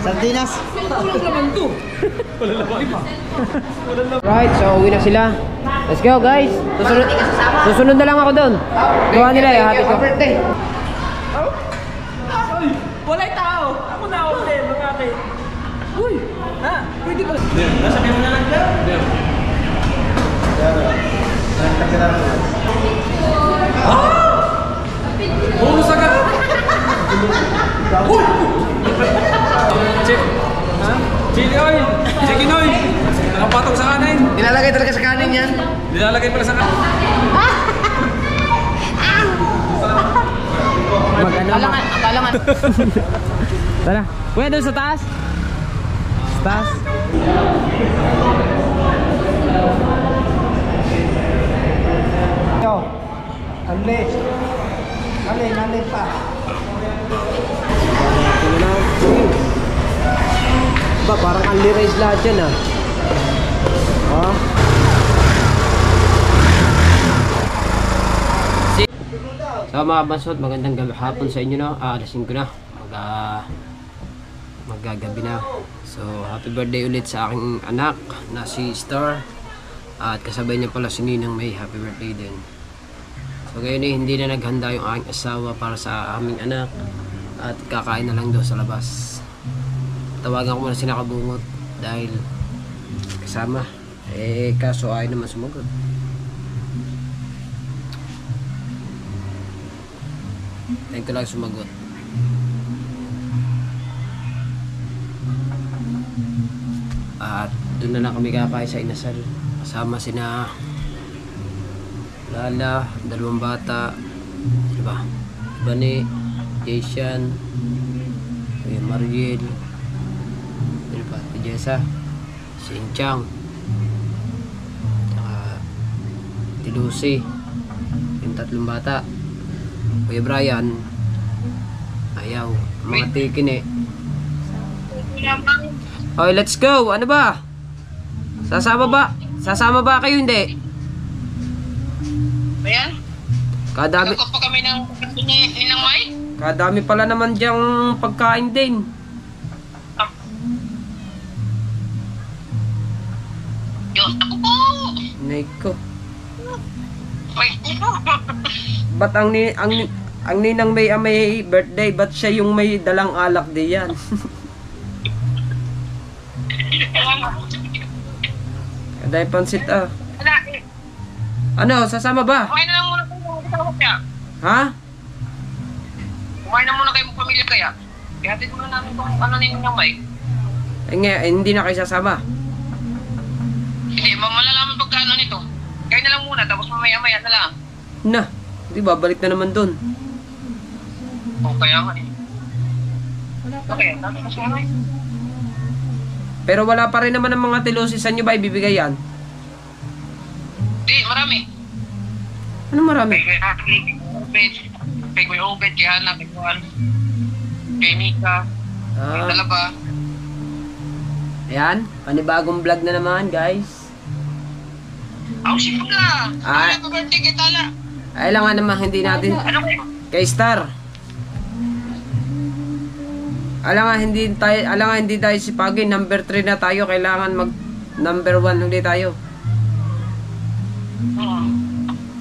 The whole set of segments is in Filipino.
Sardinas. Walang laman to. Walang laman. Right, so uwi na sila. Let's go guys. Susunod na lang ako doon. Gawa nila yung hati ko. Wala'y tao. Ako na ako din. Bakit? Uy. Ha? Pwede ba? Nasabi mo na lang dyan? Bonus agad! Uy! Check! Ha? Chili oil! Chicken oil! Nakapatong sa kanin! Nilalagay talaga sa kanin yan. Nilalagay pala sa kanin. Akalangan, akalangan. Tara. Kuya, doon sa taas. Sa taas. Yo. Anli pa. Ba, parang unli rice lahat yan ah. Oh. So mga bansot, magandang gabi hapon sa inyo no. Alasin ko na. Magagabi na. So happy birthday ulit sa aking anak na si Star. At kasabay niya pala si Ninang May. Happy birthday din. So ngayon hindi na naghanda yung aking asawa para sa aming anak. At kakain na lang daw sa labas. Tawagan ko muna si Nakabungot dahil kasama. Kaso ayaw naman sumagot. Thank ko lang sumagot. At doon na lang kami kakain sa inasal. Kasama sina Lala, dalawang bata, diba? Bani, Jason, Kuya Mariel, diba? Jessa, si Inchang, saka si Lucy, yung tatlong bata. Kuya Brian, ayaw, mga tikin eh. Okay, let's go. Ano ba? Sasama ba? Sasama ba kayo hindi? Ayan. Kadami. Nagkot pa kami ng Ninang May. Kadami pala naman diyang pagkain din. Diyos ako po. Naiko. Wait. Ba't ang Ninang May ang may birthday? Ba't siya yung may dalang alak di yan? Kaday pansit ah. Ano, sasama ba? Kumain na lang muna kayo ng kasama kaya. Ha? Kumain na muna kayo ng pamilya kaya. Ihatid muna namin kung ano ni Ninang May. Hindi na kayo sasama. Hindi, malalaman pagkano nito. Kayo na lang muna, tapos mamaya-maya na lang. Na, di babalik na naman dun. O kaya nga eh. Okay, natin na siya nga eh. Pero wala pa rin naman ang mga tilosis. Saan nyo ba ibibigay yan? Di, marami. Ano marami? Kay Kuya Obed, kay Hana, kay Juan, kay Mika, kay Talaba. Ayan, panibagong vlog na naman guys. Ako si Pula. Happy birthday kay Tala. Ay lang nga naman hindi natin. Ano kayo? Kay Star. Alam nga hindi tayo sipagin. Number 3 na tayo. Kailangan mag number 1 hindi tayo.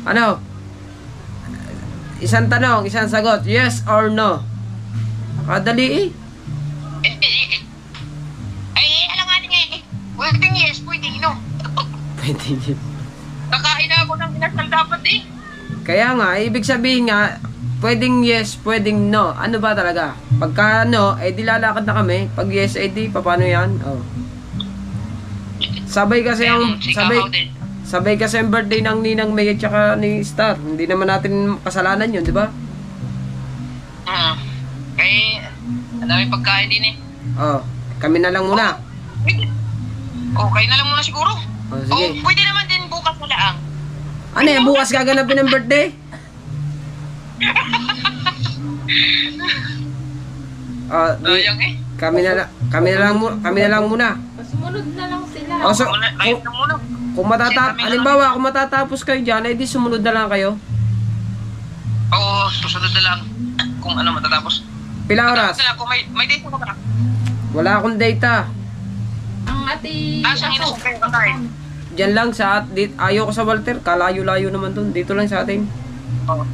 Ano? Isang tanong, isang sagot. Yes or no? Kadali eh. Ay, alam nga niya eh. Pwedeng yes, pwedeng no. Pwede yun. Kakain na ako ng inasal dapat eh. Kaya nga, ibig sabihin nga, pwedeng yes, pwedeng no. Ano ba talaga? Pagka no, eh di lalakad na kami. Pag yes, eh di, paano yan? Oh. Sabay kasi ang birthday ng Ninang May at saka ni Star. Hindi naman natin kasalanan yun, di ba? Kaya, ang dami pagkain din eh. Oh, kami na lang muna. Kayo na lang muna siguro. Oh, sige. Pwede naman din bukas na lang. Ano yan, bukas gaganapin ng birthday? Sayang eh. Kami na lang muna. Sumunod na lang sila. Oh, so, Kayo na muna. halimbawa, kung matatapos kayo dyan, eh di sumunod na lang kayo. Oo, susunod na lang. Kung ano matatapos. Pila oras? Kung may date mo ka. Wala akong data. Ang ati... Saan inasok kayo kakain? Diyan lang sa ayaw ko sa Walter. Kalayo-layo naman dun. Dito lang sa atin. Oh.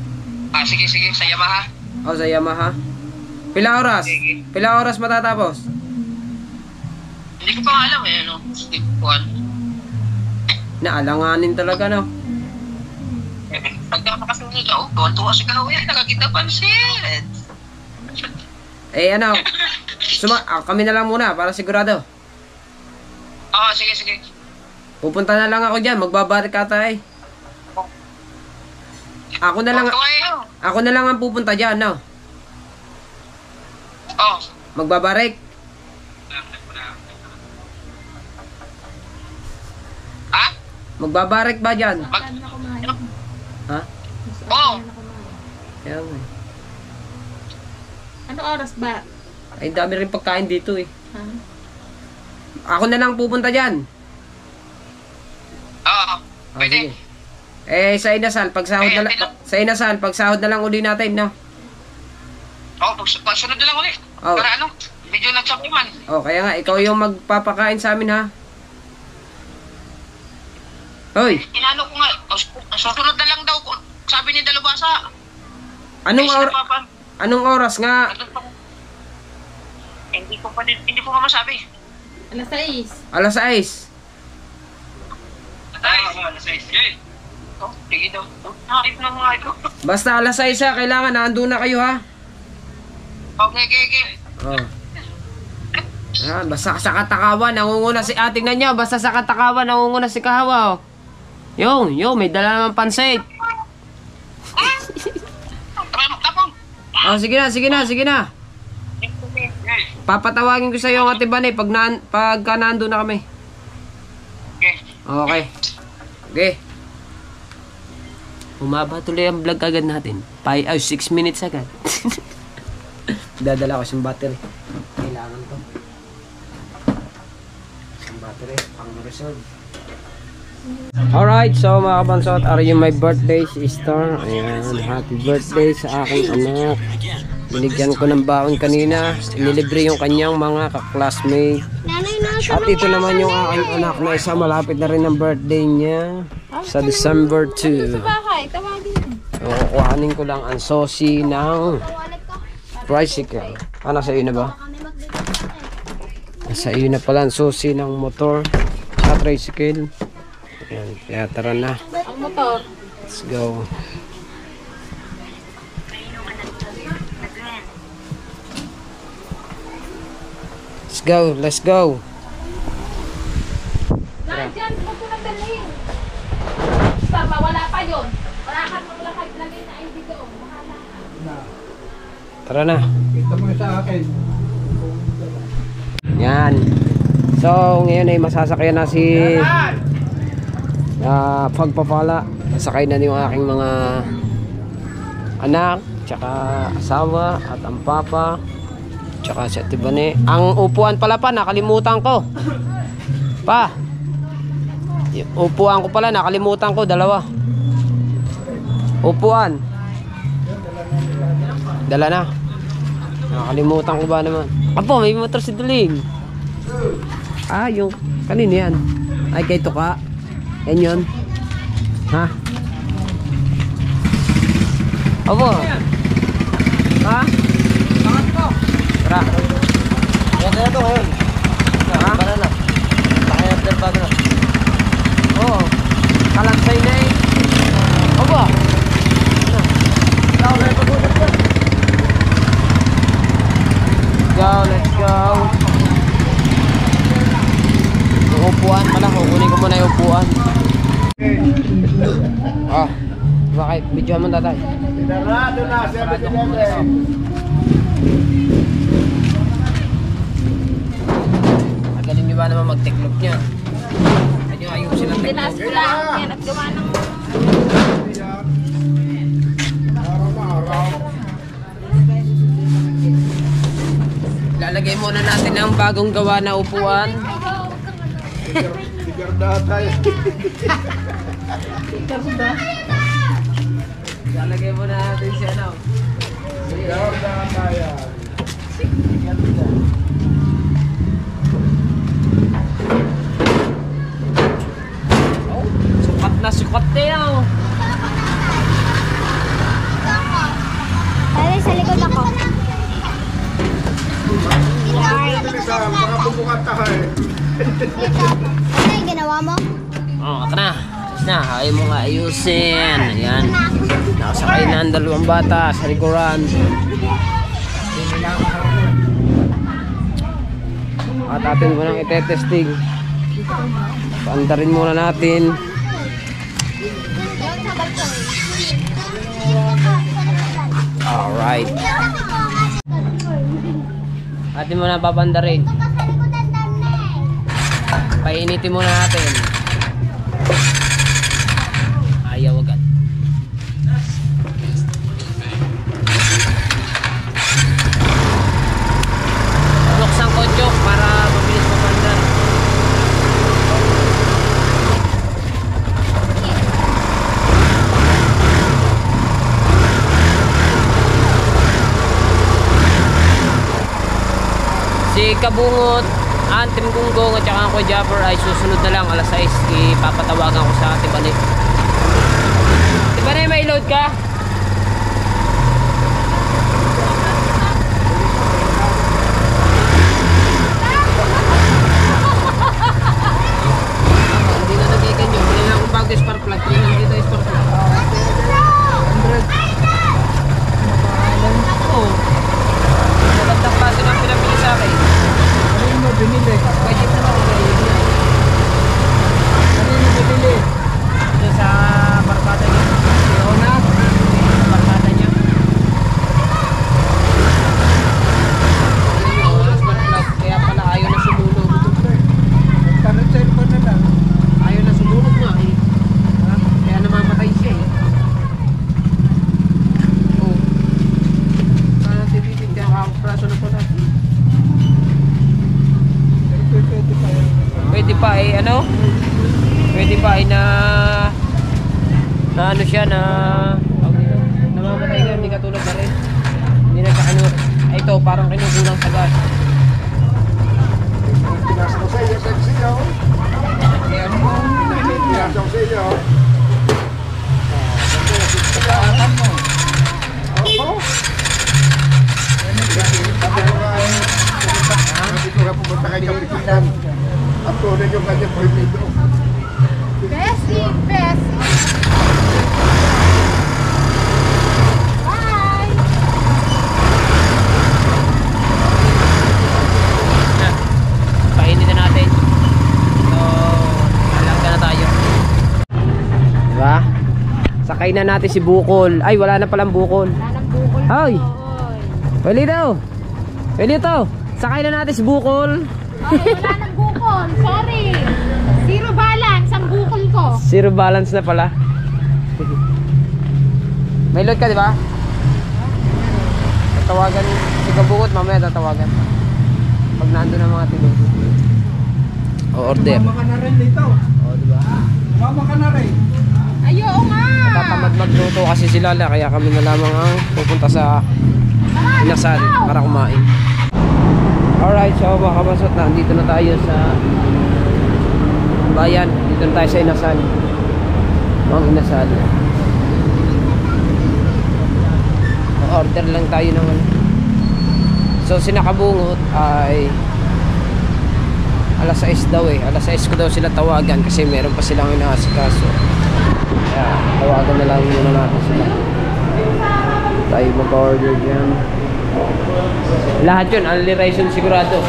Sige, sa Yamaha. O, sa Yamaha. Pila oras? Sige. Pila oras matatapos? Hindi ko pa alam eh, ano. Hindi ko alam. Naalanganin talaga, no? Pagka makasunod ako, tuwan-tuwa si Kahoy, nakakita pansin. Ano? Kami na lang muna para sigurado. Oo, sige. Pupunta na lang ako dyan. Magbabarikata eh. Ako na lang ang pupunta dyan, no? Oo. Magbabarik. Ha? Magbabarik ba dyan? Ha? Oo. Kaya nga eh. Ano oras ba? Ay, dami rin pagkain dito eh. Ha? Ako na lang pupunta dyan. Oo. Sige. Pwede. Sa inasal, pagsahod na lang. Sa inasal, pagsahod na lang uli natin, no? Oo, pagsunod na lang ulit. Oo. Para ano, medyo nagsakiman. Kaya nga, ikaw yung magpapakain sa amin, ha? Hoy, Inano ko nga, susunod na lang daw, sabi ni Dalubasa. anong oras nga? Hindi ko nga masabi. Alas 6. Alas 6. Alas 6. Oh, sige daw. Nakip na mga ito. Basta alas 6 ha, kailangan naandun na kayo, ha? Okay. Basta sa Katakawan, nangunguna si tingnan nyo, basta sa Katakawan, nangunguna si Kahawa, oh. Yung, may dala naman pansit. Tapong. Sige na. Papatawagin ko sa iyo ang Ate Bane pagka nandun na kami. Okay. Humaba tuloy ang vlog agad natin. 6 minutes agad. Dadala ko yung battery. Kailangan to. Yung battery, pang reserve. Alright, so mga kabansot, are you my birthday si Star? Ayan, happy birthday sa aking anak. Binigyan ko ng baon kanina. Inilibre yung kanyang mga ka-classmate. At ito naman yung aking anak na isa. Malapit na rin ang birthday niya. Sa December 2. Kukuhanin ko lang ang sosi ng tricycle. Nasa iyo na ba? Nasa iyo na pala ang sosi ng motor sa tricycle. Ayan, kaya tara na. Ang motor. Let's go. Let's go. Diyan, huwag ko nang dalhin. Baba, wala pa yun. Wala kahit lagay na ID doon. Bahala ka. Tara na. Kita mo sa akin. Yan. So, ngayon ay masasakyan na si pagpapala. Nasakay na yung aking mga anak, tsaka asawa at ang papa, tsaka si Ate Bane. Ang upuan pala pa, nakalimutan ko. Pa. Yung upuan ko pala, nakalimutan ko, dalawa. Upuan. Dala na. Nakalimutan ko ba naman? Apo, may motor si Duling. Yung kanina yan. Ay, kay Tuka. Yan yun. Ha? Apo. Ha? Bakit ko? Tara. Yan na ito ngayon. Ha? Para na. Takay na bago na. Oo. Kalansay na eh. Apo. Let's go. Yung upuan pala, kukunin ko muna yung upuan. Bakit? Video mo tatay. Pinarado na, 7-Eleven. Magaling nyo ba naman mag-take-look niya? Medyo ayusin ang take-look. Dinas ko lang yan at gawa ng... Lalagay muna natin ang bagong gawa na upuan. Tigar na tayo. Lalagay muna natin siya na. Tigar na tayo. Mga pumukat tayo. Ano yung ginawa mo? Oh, aka na. Tapos na, ayaw mo nga ayusin. Ayan. Nakasakay na ang dalawang bata sa likuran. At atin mo nang itetesting. Paandarin muna natin. Alright. Atin muna papandarin. Painitin muna natin. Ayaw agad. Buksan ko joke para mabilis mapandar. Si Kabungot, Antim Gunggong at saka ako Japper ay susunod na lang alas 6. Ipapatawagan ko sa Tibanay. Tibanay, may load ka? Hindi na nag-ikan yun. Hindi na akong bago spark plug. Hindi na dito spark plug. 100. Oo. Magandang klase ng pinabili sa akin. Ano mo binili? Pwede mo na ako ngayon. Ano mo binili? Ito sa barkada niya. Leona? Sa barkada niya. Kaya pala ayaw na sumulog. Tanong cellphone na lang. Ayaw na sumulog nga eh. Kaya namamatay siya eh. Oo. Sana tititig kaya kakapraso na pala. Pwede pa yan. Pwede pa eh ano? Pwede pa eh na ano siya na namamatay nga, hindi katulad na rin. Hindi nagkaano. Ay ito parang kinukulang sa gas. Pinasa ko sa iyo, sexy oh. Ayan mo. Pinasa ko sa iyo. Aatan mo. Oo. Sabi ko nga pumunta kay Kapitan. At tunan yung kanyang prohibido. Bessie, Bessie. Bye. Painin na natin. So, alam na tayo. Diba? Sakay na natin si Bukol. Ay, wala na palang Bukol. Wala nang bukol. Ay! Oy. Pwede daw. Pwede to. Sakay na natin si Bukol. Ay, wala nang bukol. Sorry. Zero balance ang bukol ko. Zero balance na pala. May load ka, di ba? Tatawagan si Kabukot, mamaya tatawagan. Pag nandun ang mga tilo. O order. Mama ka na rin dito. O, di ba? Mama ka na rin. Ayo nga. Tatamad magluto kasi si Lala, kaya kami na lamang ang pupunta sa inasal para kumain. Alright, so mga kabasot, nandito na tayo sa bayan. Dito na tayo sa inasal. Mga inasal. Order lang tayo ng ano. So sinakabungot ay alas 6 daw eh. Alas 6 ko daw sila tawagan kasi meron pa silang inaasikaso. Kaya tawagan na lang muna natin sila. Tayo mag-order dyan. Lahat yun, only rice yun sigurado.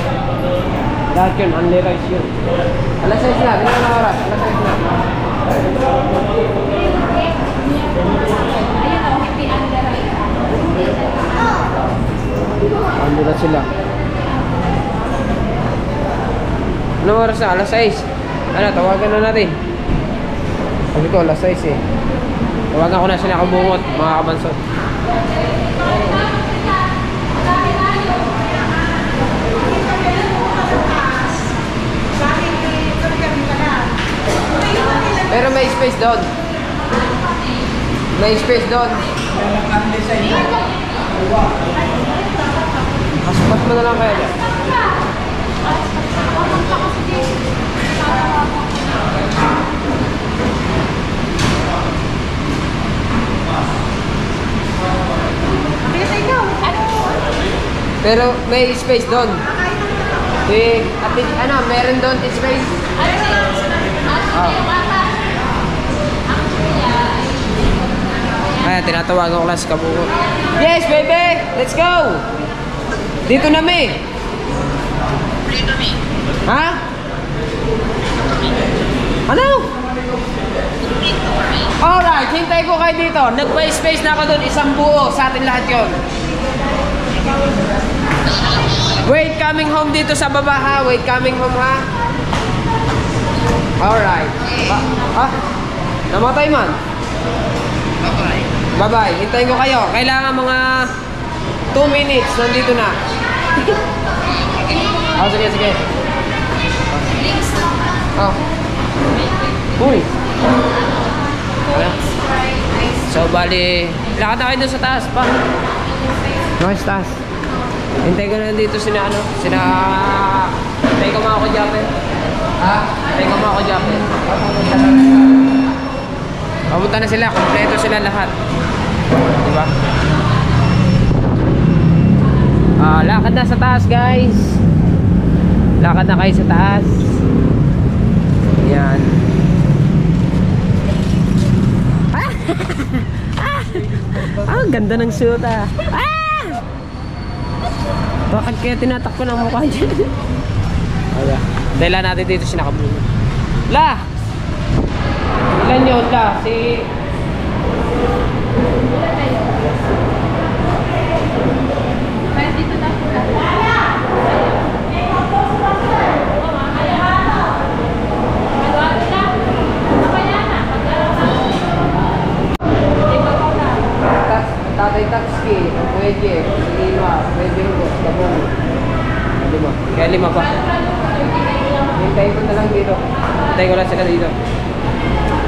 Lahat yun, only rice yun. Alas 6 na, bilang na oras. Alas 6 na. Ayun o, happy under eye. Ano na sila? Anong oras na? Alas 6. Ano, tawagan na natin. Sabi ko, alas 6 eh. Tawagan ko na sila kabungot, mga kabansot. Pero may space doon. May space doon. Paspas mo na lang kaya dyan. Pero may space doon. Ano, meron doon, Teach Ray? Ayan, tinatawagan ko lang si Kabungot. Yes, baby! Let's go! Dito na, May. Dito, Mi. Ha? Ano? Alright, hintay ko kayo dito. Nagpa-space na ako doon, isang buo. Sa atin lahat yon. Wait, coming home dito sa baba ha. Wait, coming home ha. Alright. Ha? Namatay man? Bye-bye. Bye-bye. Hintayin ko kayo. Kailangan mga 2 minutes. Nandito na. Oh, sige, sige. Oh. Uy. Ano? So, bali, lakad na kayo dun sa taas pa. Okay, sa taas. Hintay ko na dito sina ano, hintay ko mga Kodyape. Ha? Hintay ko mga Kodyape. Papunta na sila, kompleto sila lahat. Diba? Lakad na sa taas, guys. Lakad na kayo sa taas. Yan. Ang ganda ng suit ah. Bakit kaya tinatakpo ng mukha dyan? Ayan. Dahil natin dito si Nakabungot. La! Ilan yun la? Si... Tatay Taxi, pwede, lima, pwede rin, kabong. Lima. Kaya 5 pa. Hintayin ko na lang dito. Hintayin ko lang sila dito.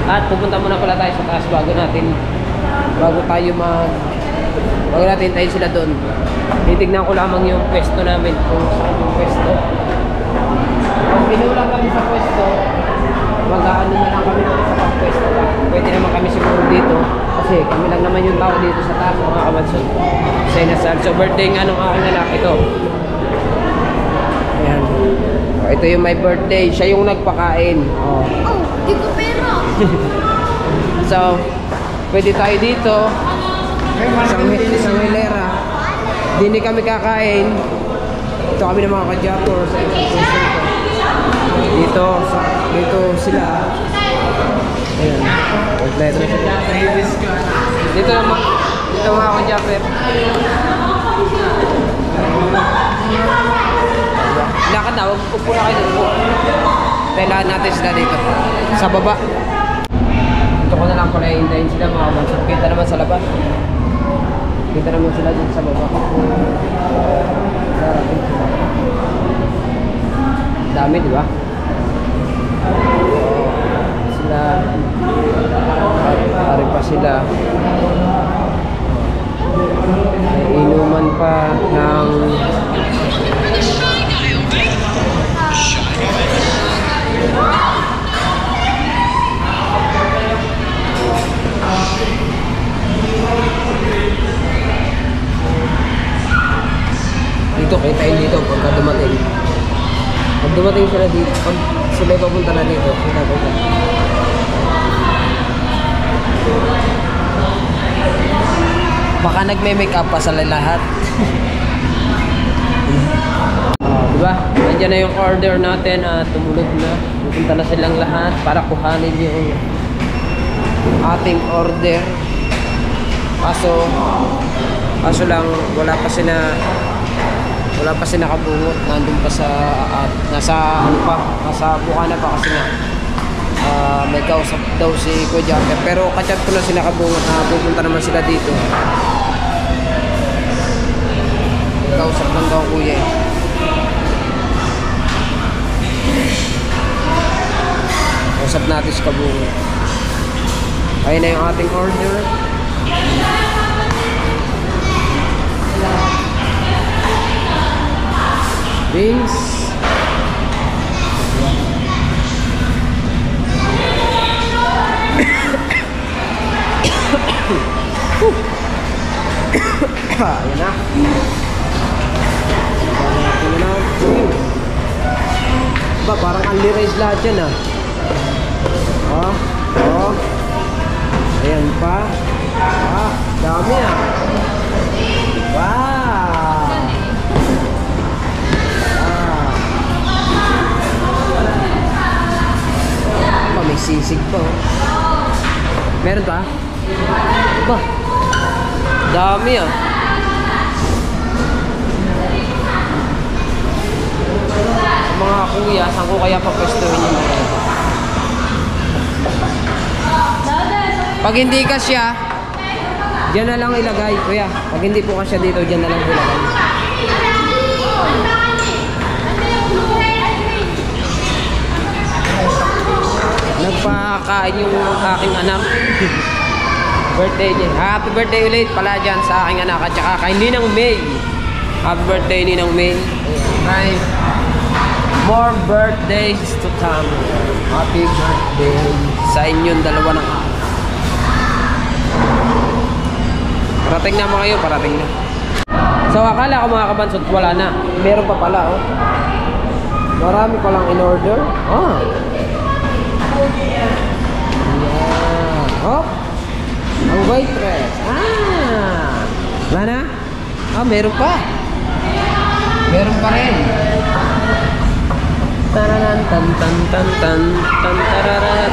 At pupunta muna pala tayo sa taas bago natin hintayin sila doon. Titignan ko lamang yung pwesto namin kung saan yung pwesto. Kung pinulang kami sa pwesto, mag-aano na lang kami sa pwesto pa. Pwede naman kami siguro dito kasi kami lang naman yung tao dito sa taas, mga kabansod sa inasal. So birthday nga nung aking anak ito. Ayan. Ito yung my birthday, siya yung nagpakain. Oh, di ko pera. So pwede tayo dito isang hilera. Hindi kami kakain. Ito kami ng mga Kodyape sa isang dito sila. Ayan. Kompleto na sila. Dito mga Kodyape. Lakad na, huwag upo na kayo dito. Kailangan natin sila dito. Sa baba. Ito ko na lang pala hintayin sila mga kabansod. Kita naman sa labas. Kita naman sila dito sa baba. Dami, di ba? Sila. Pare pa sila. May inuman pa ng dito, kitain dito pagka dumating. Pag dumating sila dito, pag sila papunta na dito, kita ko ito. Baka nagme-make up pa sa lahat. Diba? Nandiyan na yung order natin at tumulog na. Pupunta na silang lahat para kuhanin yung ating order. Kaso lang wala pa si Nakabungot. Nandun pa nasa Bukana pa kasi nga may kausap daw si Kodyape. Pero kachat ko na si Nakabungot na pupunta naman sila dito. Kausap lang daw kuya. Kausap natin si Kabungot. Ayun na yung ating order. Wings. Ayan na. Ba, parang only rice lahat yan ah. Oh, oh. Ayan pa. Ah, dami ah. Wow. Ah. May sisig pa oh. Meron pa? Ba, dami ah. Mga kuya, saan ko kaya papwestuhin yung mga ito? Pag hindi kasya, dyan na lang ilagay, kuya. Pag hindi po kasya dito, dyan na lang ilagay. Nagpakain yung aking anak. Birthday niya. Happy birthday ulit pala dyan sa aking anak at saka kay Ninang May. Happy birthday Ninang May. Bye. More birthdays to come. Happy birthday sa inyong dalawa ng anak. Parating na mga kayo, parating na. So akala ko mga kabansot, wala na. Meron pa pala oh. Marami palang in order. Oh. Yeah. Oh. Ang waitress. Ah. Wala na? Ah, meron pa. Meron pa rin. Tararan tan tan tan tan tan tararat.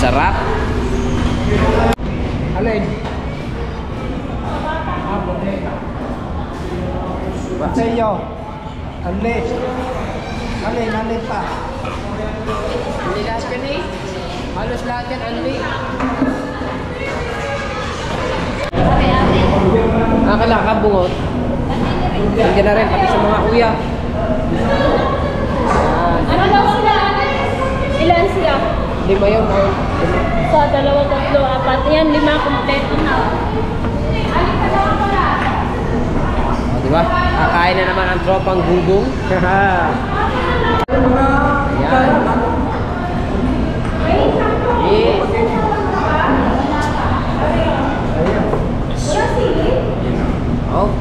Sarap. Alin? Sa iyo. Alin. Alin pa. Hindi lahat yan eh. Halos lahat yan, Anli. Akala ka bungot. Hindi na rin, pati sa mga kuya. Ano daw sila? Ilan sila? 5 yun. Sa 2, 3, 4. Yan, 5 kompleto na. O, diba? Kakain na naman ang tropang gugong. Ayan. Oh.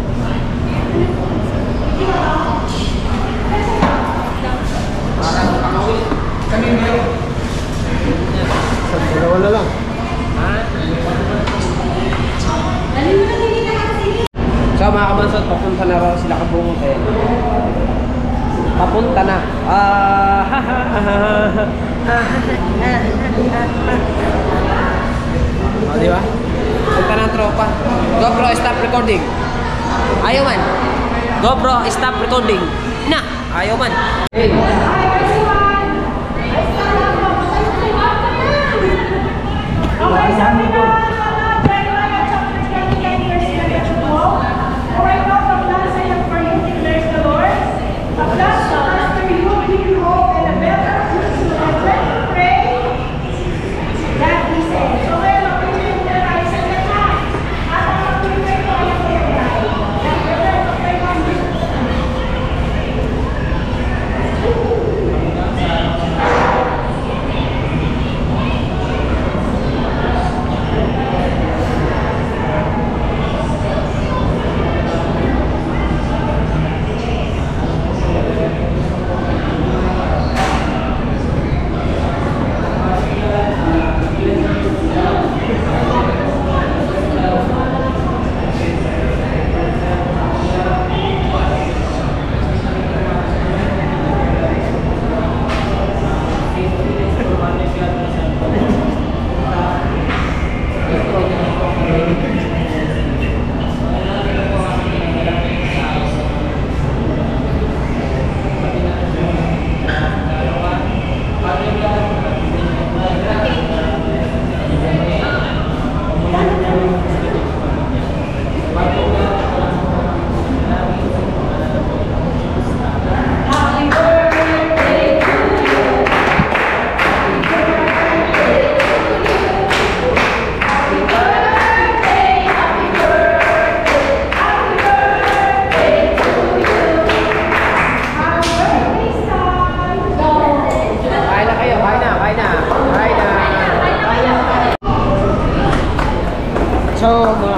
Dalawa na lang. So mga kabansot, papunta na raw sila kabungot eh. Papunta na. O, diba? Punta na ang tropa. GoPro, stop recording. Ayaw man. GoPro, stop recording. Na, ayaw man. Hey.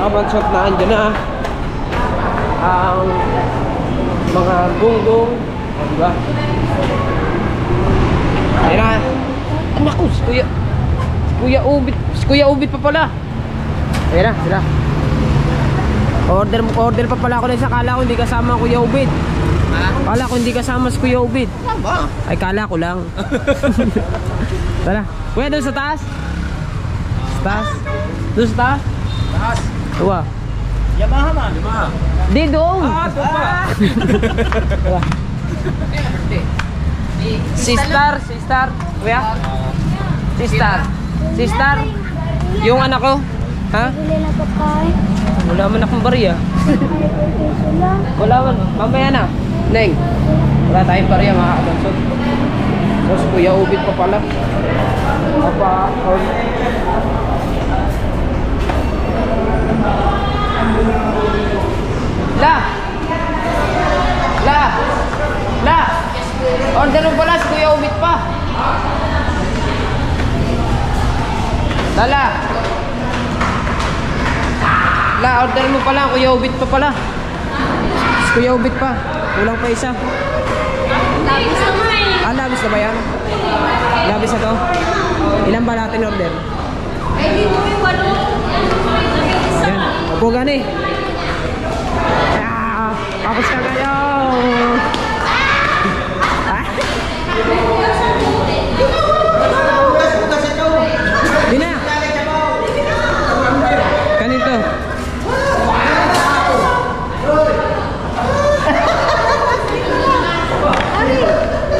kabansot na andyan na ang mga gunggong. Diba? Ayun na. Anak ko, si Kuya Ubit pa pala. Ayun na, sila. Order pa pala ako na isa. Kala ko hindi kasama Kuya Ubit. Kala ko hindi kasama si Kuya Ubit. Ay, kala ko lang. Tara. Kuya, doon sa taas? Sa taas? Doon sa taas? Taas. Uwa. Yamaha man. Yamaha. Di doon. Ito pa. Sister. Kuya? Sister. Yung anak ko. Ha? Bili na pagkain. Wala man akong bariya. Wala man. Mamaya na. Neng. Wala tayong bariya mga kabansot. Tapos Kuya Ubit pa pala. La! Order mo pala si Kuya Ubit pa. La, order mo pala. Kuya Ubit pa pala. Si Kuya Ubit pa. Kulang pa isa. Labis naman eh. Labis na ba yan? Labis na to? Ilan ba natin order? Eh, dito yung walo. Yan. Opo gani. Tapos ka kayo. Di na. Kanito.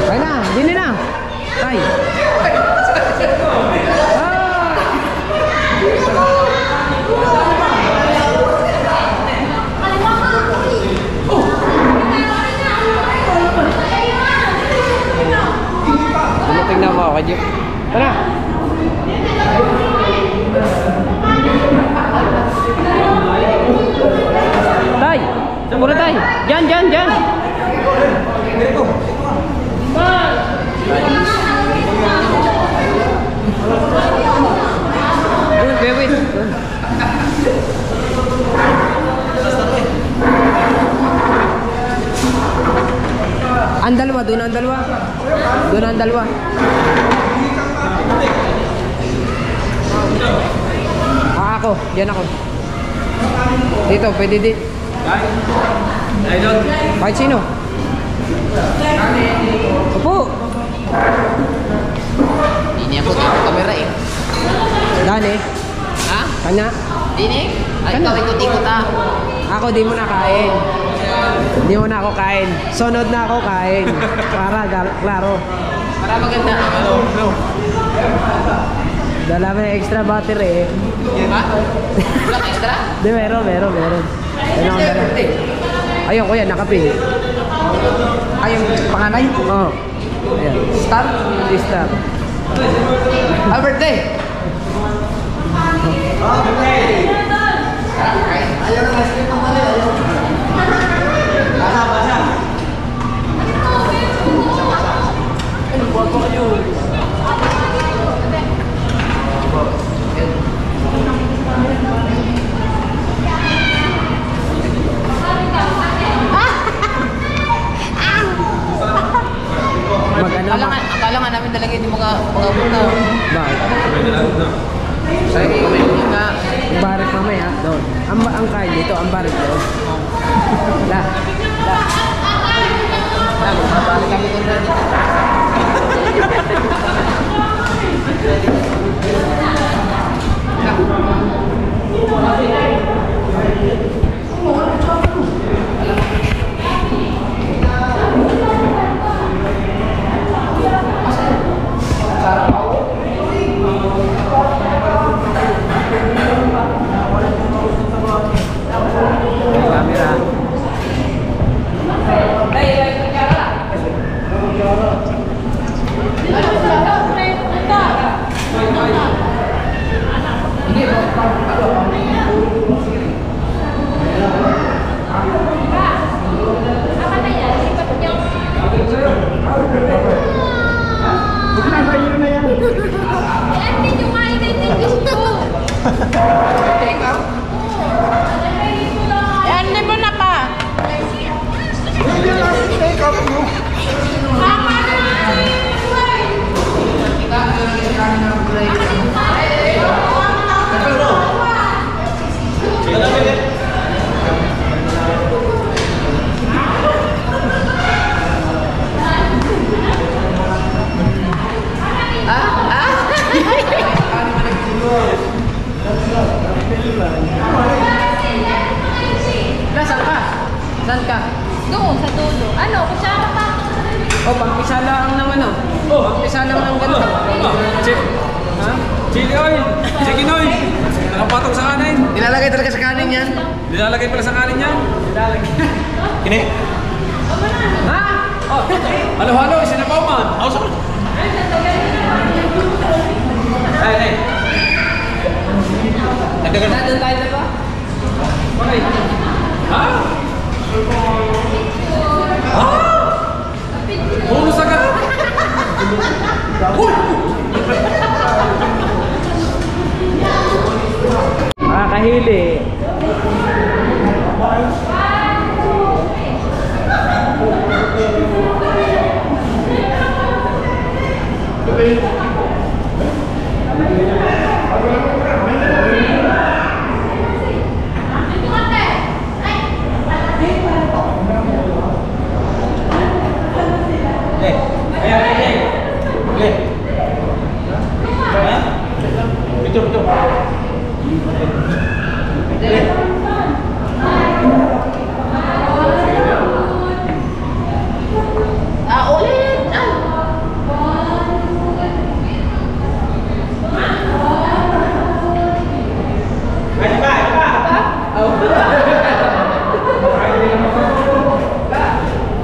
Ay na, dini na. Tay. Dumating na mga kadyo. Tara. Tay. Puro tay. Diyan. Wait. Ang dalawa, doon ang dalawa. Ako, diyan ako. Dito, pwede din. Kahit sino. Opo. Hindi niya po yung camera eh. Dani. Ha? Kanya. Hindi Ay, ikaw ikot-ikot ah. Ako di mo na kain. Hindi mo na ako kain. Sunod na ako kain. Para klaro. Para maganda. Hello. Dala mo yung extra battery eh. Ha? Wala ka extra? Di, meron. Ayun ako dala. Ayun kuya, nakapin. Ay, yung panganay? Oo. Ayan. Star? Star. Albert Day! Ayaw na mas kita mali. Basa. Ano buwan ko kayo? Akala nga namin talaga hindi mga punta. Bakit? Sa yung nga. Yung barik mamaya, doon. Ang kain dito, ang barik doon. La. Magbabalik kami doon na dito. Camera. Saan ka? Saan ka? Doon, sa dulo. Ano, kutsara pa? Oh, pangpisa lang ng ano? Oh, pangpisa lang ng ganito. Ha? Chili oil! Chicken oil! Nakapatong sa kanin! Nilalagay talaga sa kanin yan. Nilalagay pala sa kanin yan! Kini! Ha? Oh, halo-halo! Sinabaw man! Ako sa... Ay! Nagdagan na! Doon tayo na ba? Okay! Ha? Ha? Bonus agad! Uy! Makakahili.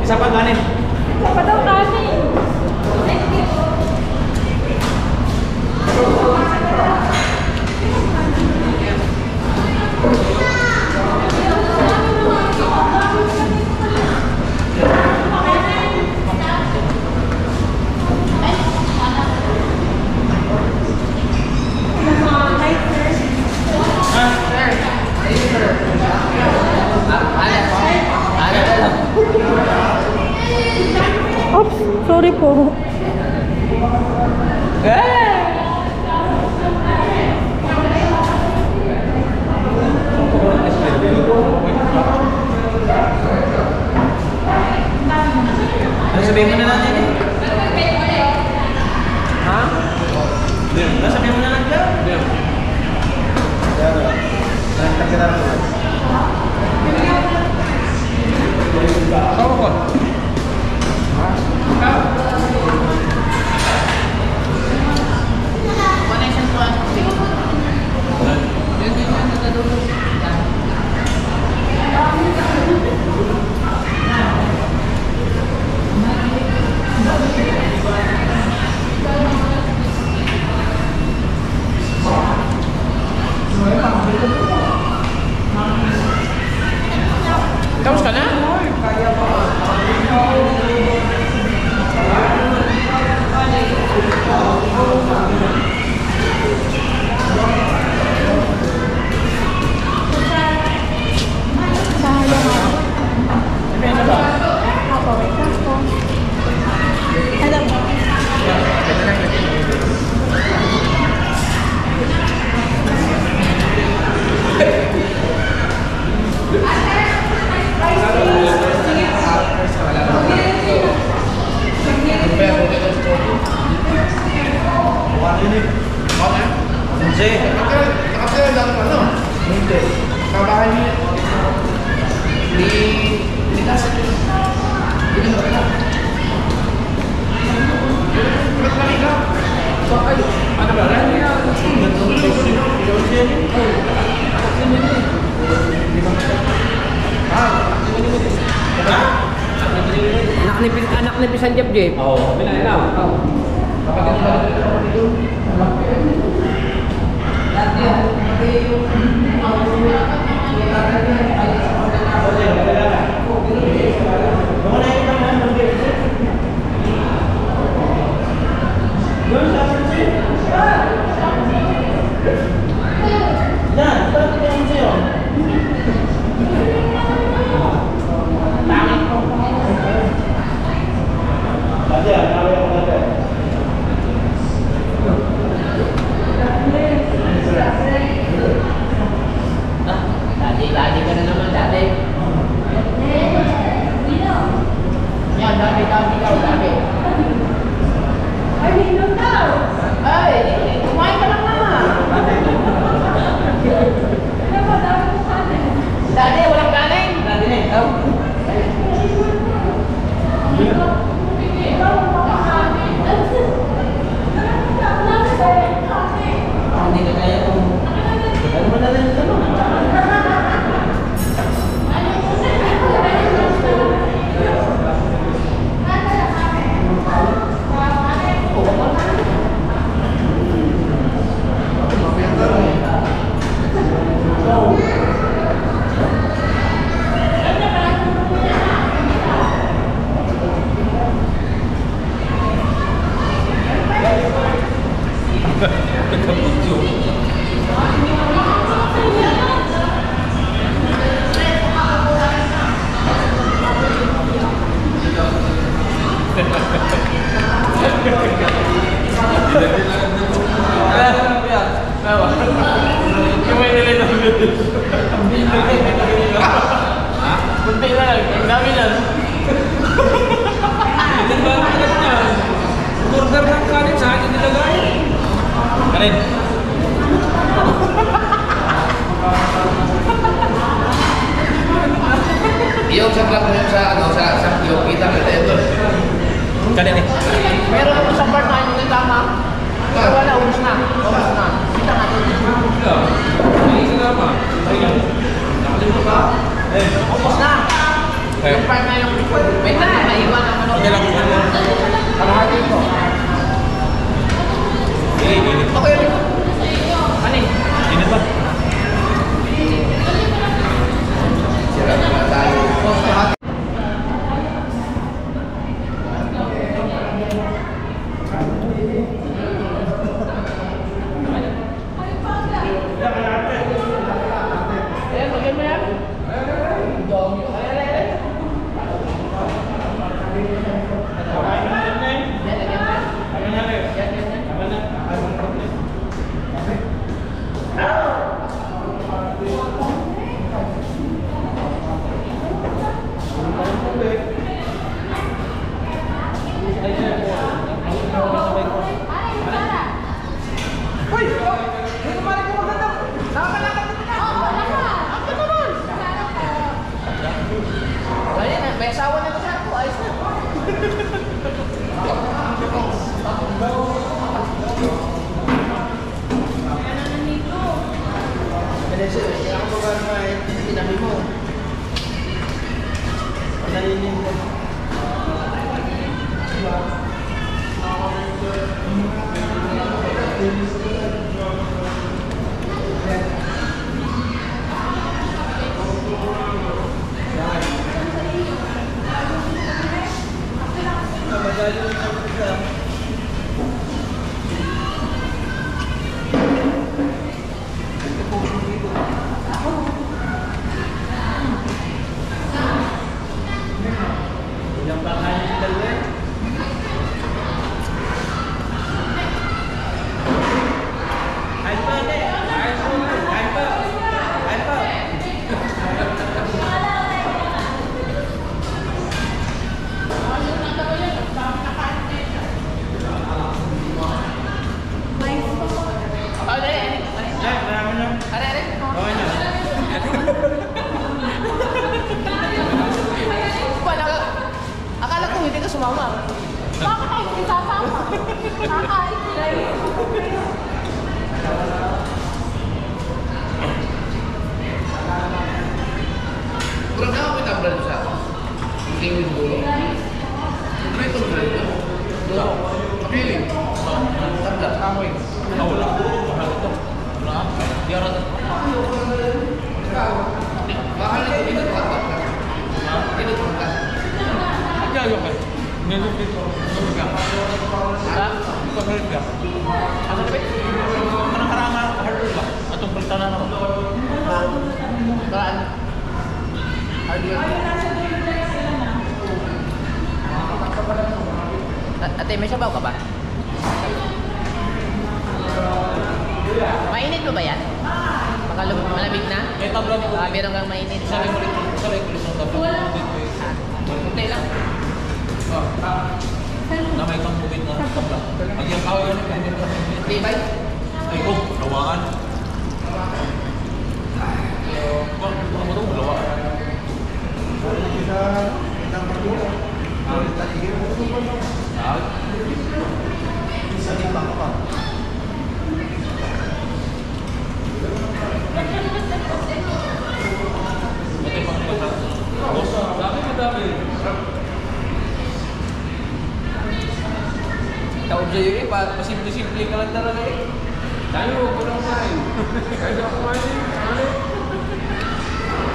Isa pa ganin! Isa pa daw kanin. Oops, sorry po. Ano sabihin mo na natin eh? Ha? Ano sabihin mo na natin ka? Tawa ko. Tapos ka na? Nakapila lang ano? Hindi. Kabahan niya. Ni nasa ko. Hindi mo na. So, ay, ano ba? Anak ni Pisan Jeff Jeff. Oo, minailaw. Kunti lang, ang dami yan. Ilan ba ang kagat niya? Order ng kanin sa akin nilagay. Kanin. Yung sa vlog mo sa ano sa yung kita kita ito. Kanin eh. Meron ako sa part na yung tama. Pero wala, ubus na. Ubus na. Kita natin. Ubus na. Yung part na yung may naiwan ang ano. Kalahati ko. Okay. Kanin. Init ba? May asawa na kasi ako. Ayos na. Akala ko hindi ka sumama. Bakit tayo hindi sasama? Kakain sila eh. Kurang na ako itablan sa hindi mo bulo. Ano ito ba ito? Dulo. Piling. Tabla. Kamoy. Wala. Mahal ito. Wala. Di arat. Mahal ito. Dito ka. Dito ka. Kaya ka. Ngayon dito. Ka. Ha? Paghalit ka. Ano na ba? Kanang karama hardware ba? Atong pagtanan ako. Karaan. Hardware. Ate, may sabaw ka ba? Mainit mo ba yan? Malamig na? May tabla ni ko. Meron kang mainit. Salay ko rin. Salay ko rin ng tabla. Kunti lang. Na may kang mubit na tabla. Ang yung kahoy yan. Di ba? Ay ko, lawaan. Kung mo ito, lawaan. Tawag sa'yo eh, pasimple-simple ka lang talaga eh. Tayo, walang kumain. Kahit ako kumain eh.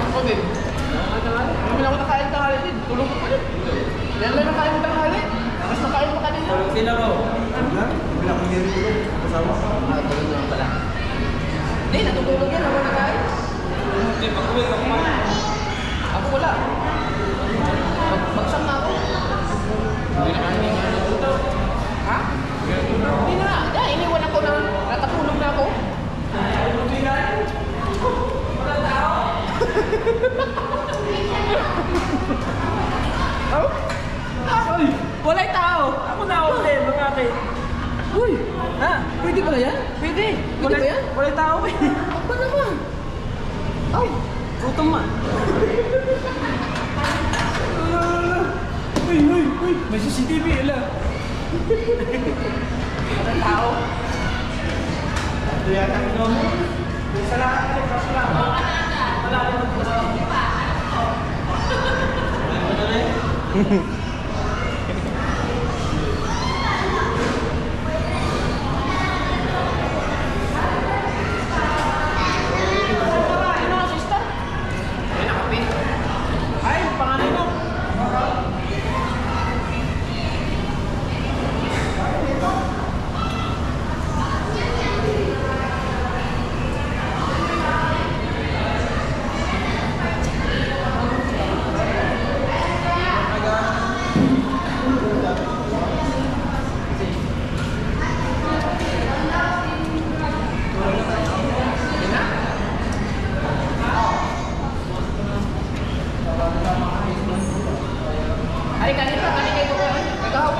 Ako din. Hindi na ako nakain tanghali din. Tulog ko pa din. Yan lang nakain tanghali. Mas nakain mo kanina. Sila mo. Tulog naman pala. Hindi, natutulog yan. Ako nakain. Hindi, pag-uwi ka kumain. Ako wala. Bagsang na ako. Hindi na kami nga. Ha? Hindi na. Iniwan ako na. Natapulog na ako. Ay, wala'y tao. Ako na ako din, bakit? Uy, ha? Pwede pala yan? Pwede. Pwede ba yan? Wala'y tao eh. Apa naman? Oh. Gutom man. Uy, may CCTV, ala. Walang tao. Ito yan ang inom. Salamat. Ano ang sister? Ay, nakapi. Ay, pangalan mo. Ay, kanina ito ko. Nagahaw.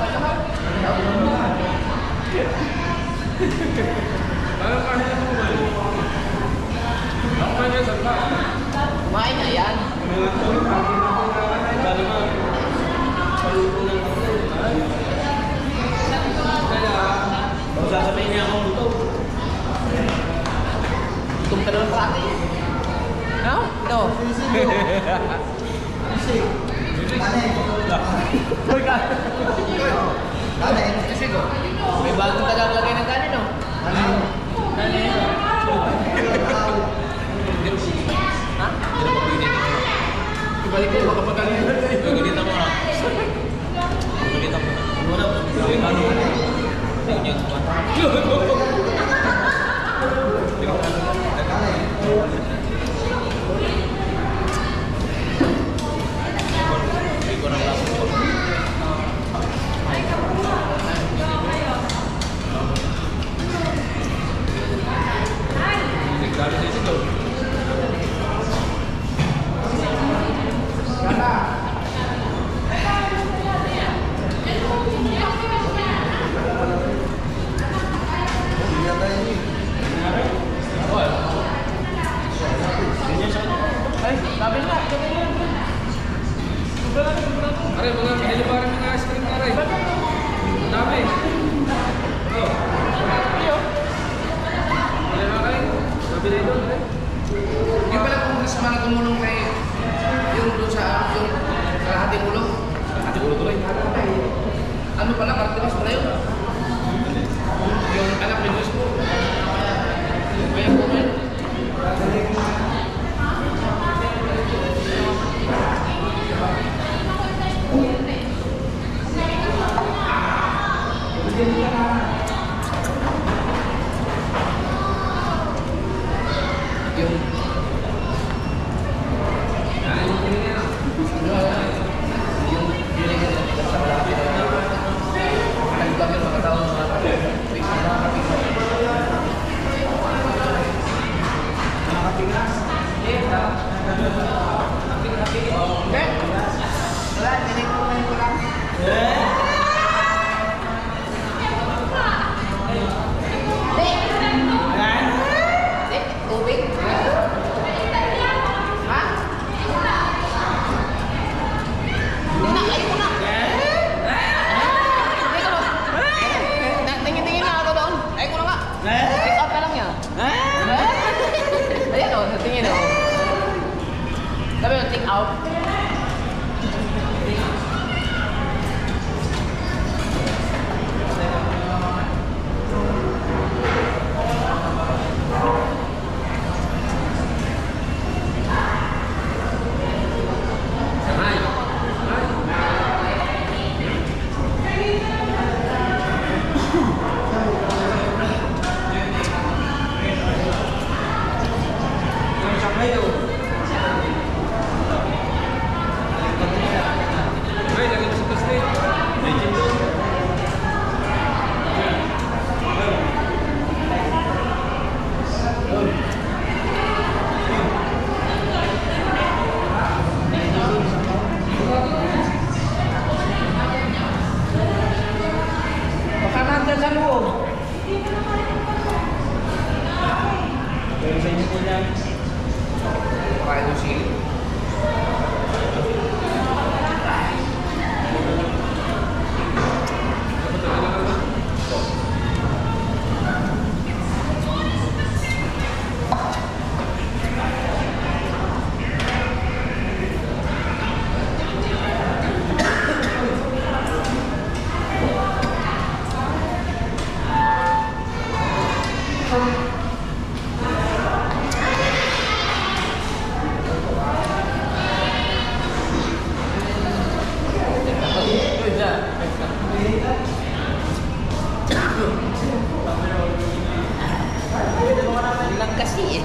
Kumain na yan. Sasabihin niya akong luto. Itong dalawang prati. No? No. Kasi ko, may bagong tagalagay ng kanin, no? Ha? Ibalik mo, makapagaling. Gagalitan mo na. Gagalitan mo na. Wala mo. Ano? Tingin ko. Ay, sabi na. Aray, mga pinilibaran ng ice cream na rin. Dami. Oh. Wala na kayo. Sabi na ito. Yung pala kung gusto mga tumulong kay yung doon sa yung kalahating ulo. Kalahating ulo ko rin. Ano pala, kartiwas pala yun. Yung anak ni Diyos mo. Kaya po yun. Sabi mo, take out. Pakain ng sili. Lang kasi eh.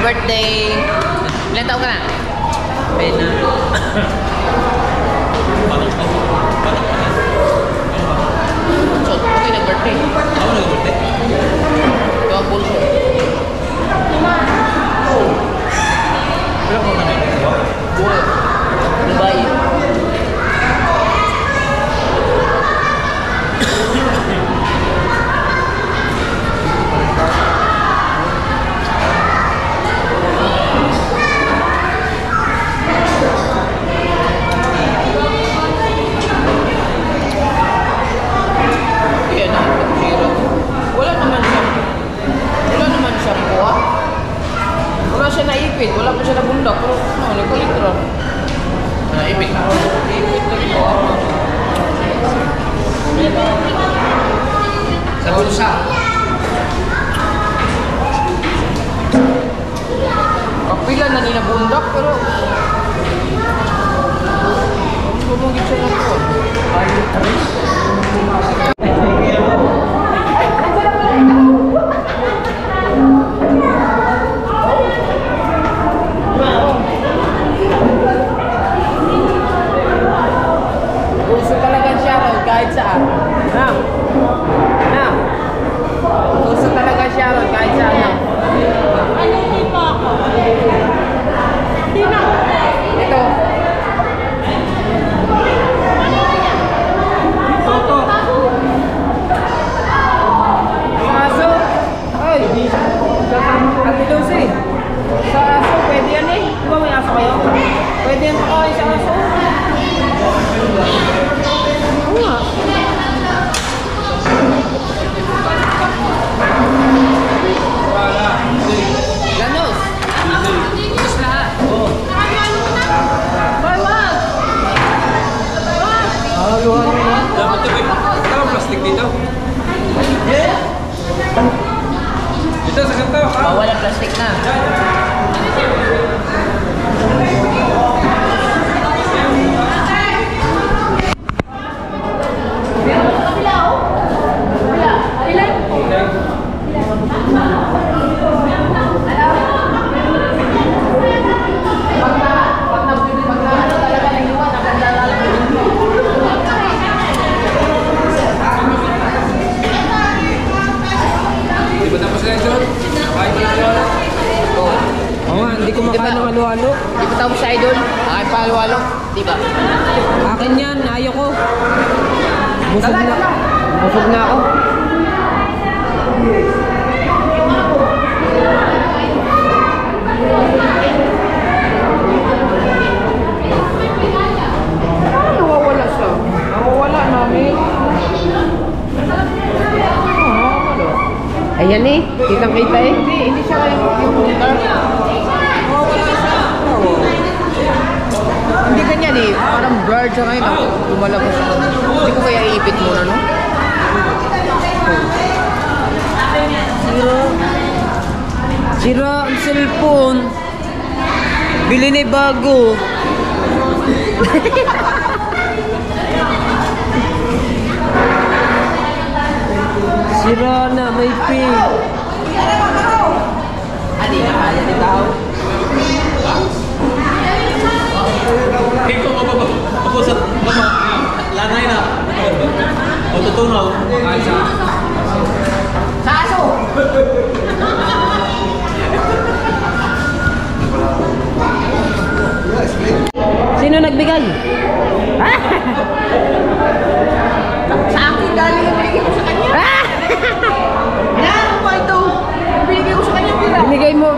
Birthday! Ilan taon ka na? Pena. So, okay nag-birthday. Ako nag-birthday? Ito ang bulso. Pero kung ano yun? Buhay. Dubai. Naipit, wala pa siya nabundak. Pero ano, nagkalitra. Naipit na. Naipit lang ito. Sa bulsa. Kapila na nila bundak, pero bumugit siya lang po. halo-halo. Di ba tapos sa idol? Akin pa halo-halo. Di ba? Akin yan, ayaw ko. Busog na. Busog na ako. Nawawala siya. Nawawala namin. Ayan eh, kitang-kita eh. Hindi siya yung hindi ganyan eh. Parang blurred siya ngayon. Lumalabas siya. Hindi ko kaya iipit muna, no? Sira ang cellphone. Bili na bago. Sira na, may pin. Adi na kaya ni tao. Ikaw mababa. Ako sa mama. Lanay na. O tutunaw. Saso! Sino nagbigay? Sa akin galing yung binigay ko sa kanya. Kailangan pa ito. Binigay ko sa kanya pira.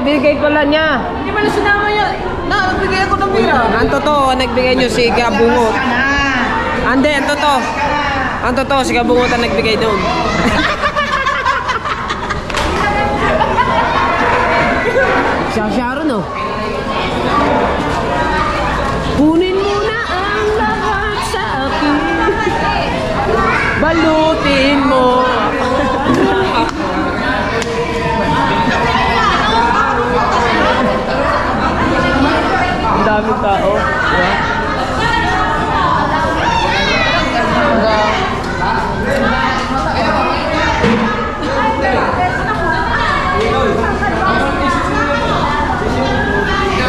Binigay pala niya. Hindi ba na sinama yan? Nagbigay ako ng pira. Ang totoo, nagbigay niyo si Gabungot. Ande, ang totoo. Ang totoo, si Gabungot ang nagbigay doon. Siya ron, oh. Kunin mo na ang lahat sa akin. Balutin mo. Ang daming tao.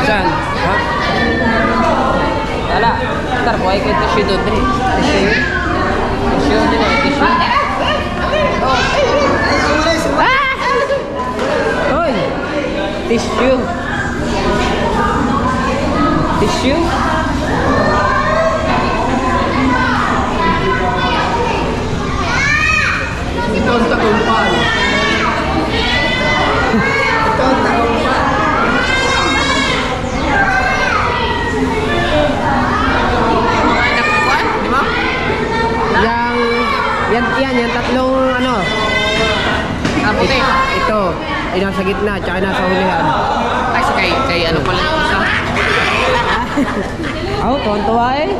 Saan? Ha? Wala. Ntar, kuhay ko yung tissue doon. Tissue yun. Tissue din eh. Tissue. Hoy! Tissue. Tissue? Ito ang tagumpay. Ito ang tagumpay. Yan tatlong ano. Kaputi. Ito, ay nasa gitna, tsaka nasa hulihan. Ay, sa kay ano pala yung isa. Oh, tontuwa eh.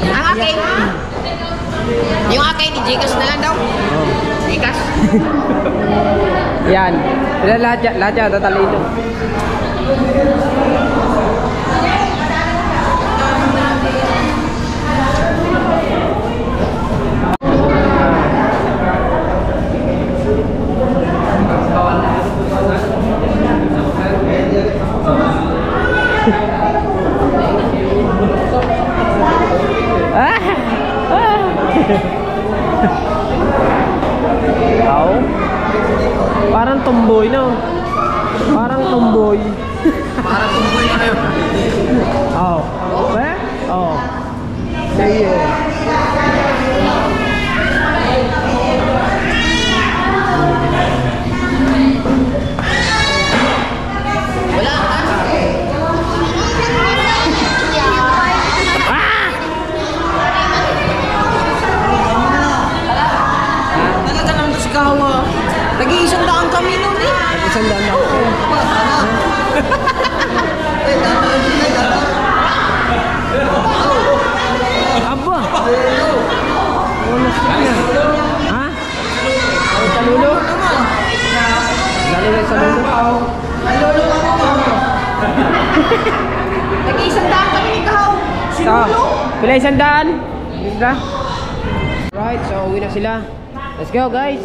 Ang akin. Yung akin, ni Gcash na lang daw. Gcash. Yan. Sila lahat yan, tatalino. Parang tomboy, no? Parang tomboy. Para tumboy na kayo. Oh. Eh? Oh. Sige. Wala ka. Talaga naman to si Kawa. Nag-iisang daan kami nun eh. Isang daan ako. Aba! Wala siya. Ha? Ang salulo? Galing sa salulo. Nag-iisang daan kami ni Kawa. Ito. Pila isang daan? Bisa? Right, so uwi na sila. Let's go guys.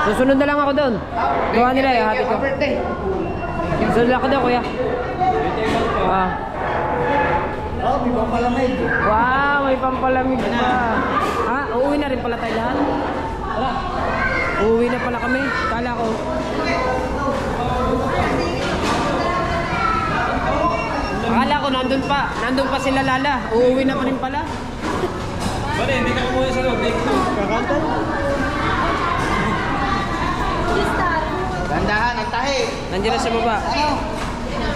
Susunod na lang ako doon. Gawa nila eh, hati ko. Susunod ako doon kuya. May pampalamig. Wow, may pampalamig pa. Ha? Uuwi na rin pala tayo lahat? Wala. Uuwi na pala kami. Kala ko. ko, nandun pa sila Lala. Uuwi na pa rin pala. Bale, hindi ka kumuha sa loob. Kakanta? Dahan-dahan ang tahi. Nandiyan na sa baba.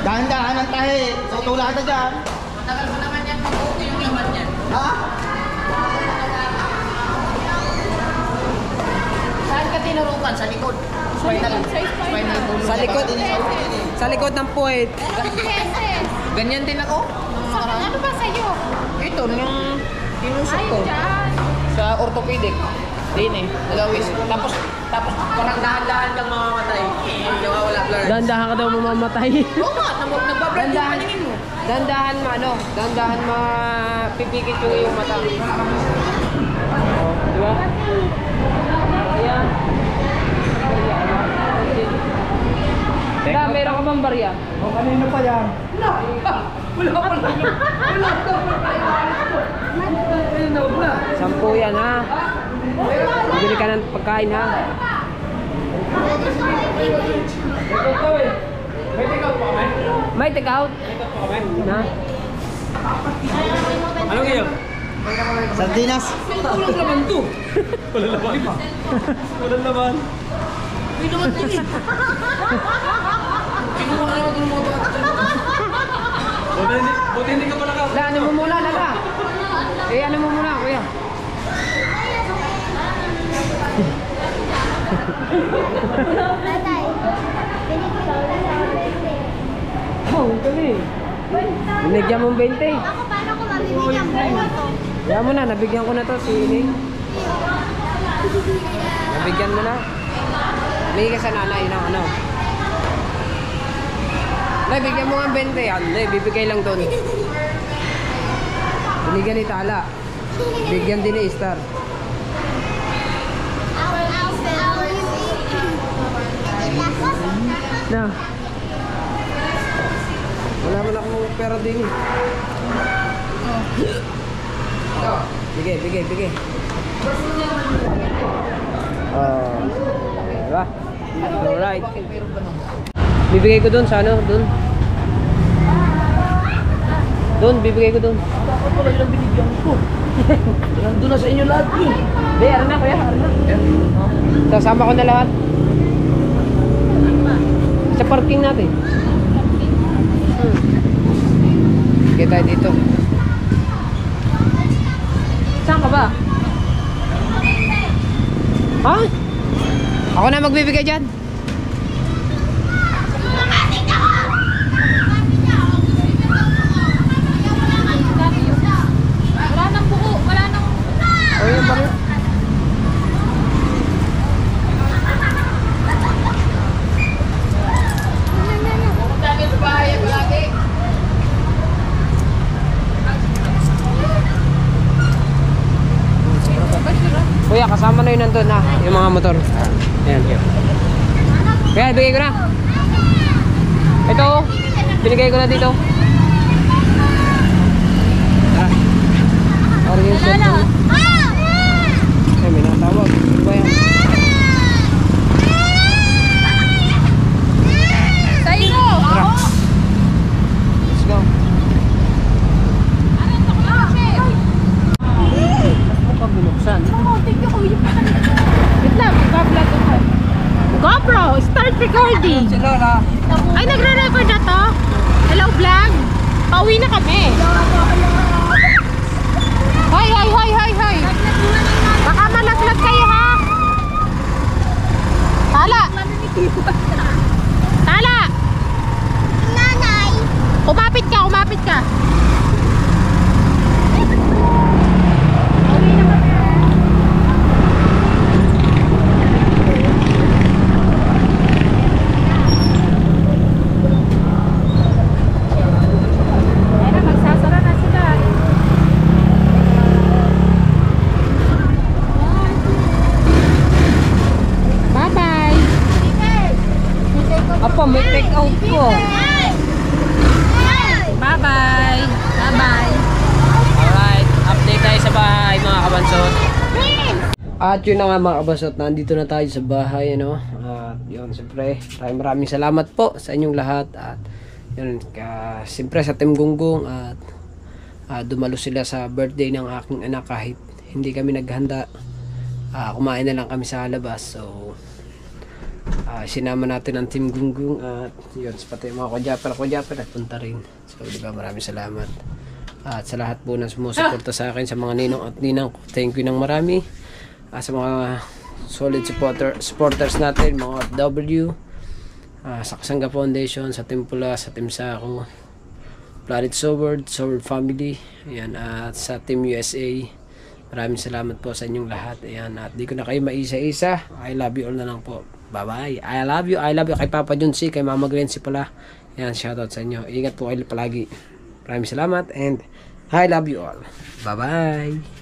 Dahan-dahan ang tahi. Tutulad ka dyan. Matagal mo naman yan mag-uwi yung laman yan. Ha? Saan ka tinurukan? Sa likod? Spinal column. Sa likod. Sa likod ng puwet. Ganyan din ako. Ano ba sa'yo? Ito, nung tinusok Ay, ko. dyan. Sa orthopedic. Din eh. Nagawis. Tapos parang dahan-dahan kang mamamatay. Nawawala blur. Dahan-dahan ka daw mamamatay. Oo nga, nagbablur yung paningin mo. Dahan-dahan dahan-dahan mapipikit yung iyong mata. Oh, di ba? Ayan. Wala, meron ka bang barya? O, kanino pa yan? Sampu yan ha. Bibili ka ng pagkain ha. May take out? Na? Anong iyo? Sardinas. Walang laman to. Walang laman pa. Walang laman. Kinuha na naman ng mga bata. Buti hindi ka pala ka. La, ano mo muna, Lala? Eh, ano mo muna, kuya? Tatay. Oh, galing. Binigyan mo 20. Ako, paano ko mabibigyan ko ito? Kaya mo na, nabigyan ko na to si Ining. Nabigyan mo na. Bigay ka sa nanay ng ano. Nay, bigyan mo nga 20 yan. Nay, bibigay lang doon. Binigyan ni Tala. Bigyan din ni Star. Na. Wala man akong pera din eh. Bigay. Diba? Alright. Bibigay ko dun sa ano, dun. Dun, bibigay ko dun. Dapat pala ilang binigyan ko. Nandun na sa inyo lahat yun. Hindi, ano na kuya, ano na. Sasama ko na lahat. Sa parking natin. Sige tayo dito. Saan ka ba? Ha? Ako na magbibigay dyan. Wala nang buo. Wala nang... O yung baril. Pumunta ka sa bahay lagi. Kuya, kasama na yun nandun na, yung mga motor. Ayan. Kaya, ibigay ko na. Ito, binigay ko na dito. Tara. Para yung cellphone. Ay, may natawag. Ano ba yan? Sa'yo! Tara. Let's go. Ano ito? Ano pa binuksan? Thank you, kuya. Wait lang, mag-vlog ako. GoPro, start recording. Si Lola. Ay, nagre-record na to? Hello, vlog? Pauwi na kami. Hoy. Baka malaglag kayo, ha? Tala! Tala! Nanay. Kumapit ka. Ayan na, magsasara na sila. Bye-bye. Apa, may take out ko. Bye-bye. Bye-bye. Alright, update tayo sa bahay mga kabansot. At yun na nga mga kabansot, nandito na tayo sa bahay, ano. At yun, siyempre, maraming salamat po sa inyong lahat. At Yun, siyempre sa Team Gunggong at dumalo sila sa birthday ng aking anak kahit hindi kami naghanda. Kumain na lang kami sa labas. So sinama natin ang Team Gunggong at yun, pati mga kudyapper nagpunta rin. So di ba, maraming salamat. At sa lahat po na sumusuporta sa akin, sa mga ninong at ninang, thank you ng marami. Sa mga solid supporters natin, mga OFW, sa Kasangga Foundation, sa Team Pula, sa Team Sako, Planet Sword Family, ayan, at sa Team USA. Maraming salamat po sa inyong lahat. Ayan, at di ko na kayo maisa-isa. I love you all na lang po. Bye-bye. I love you kay Papa Junsi, kay Mama Glency pala. Ayan, shoutout sa inyo. Ingat po kayo palagi. Maraming salamat and I love you all. Bye-bye.